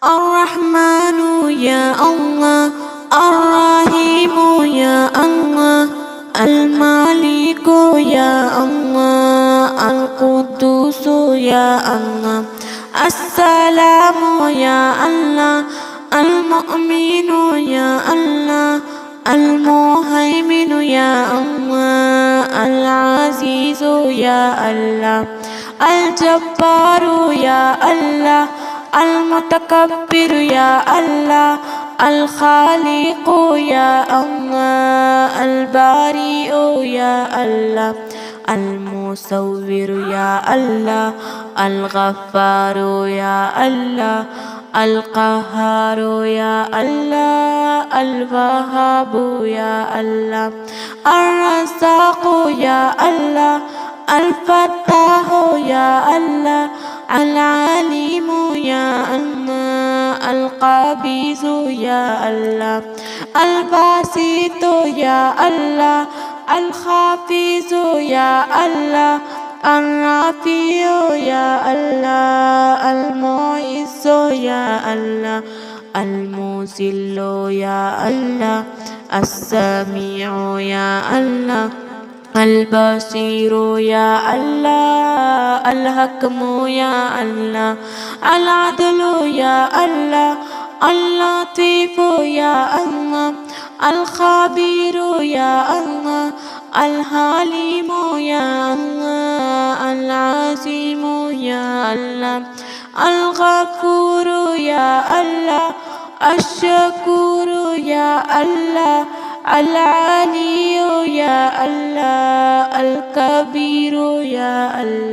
الرحمن يا الله، الرحيم يا الله، المالك يا الله، القدوس يا الله، السلام يا الله، المؤمن يا الله، المهيمن يا الله، العزيز يا الله، الجبار يا الله، المتكبر يا الله، الخالق يا الله، البارئ يا الله، المصور يا الله، الغفار يا الله، القهار يا الله، الوهاب يا الله، الرزاق يا الله، الفتاح يا الله، العليم يا الله، القابض يا الله، الباسط يا الله، الخافض يا الله، الرافع يا الله، المعز يا الله، المذل يا الله، السميع يا الله، البصير يا الله، الحكم يا الله، العدل يا الله، اللطيف يا الله، الخبير يا الله، الحليم يا الله، العظيم يا الله، الغفور يا الله، الشكور يا الله، العلي يا الله، الكبير يا الله.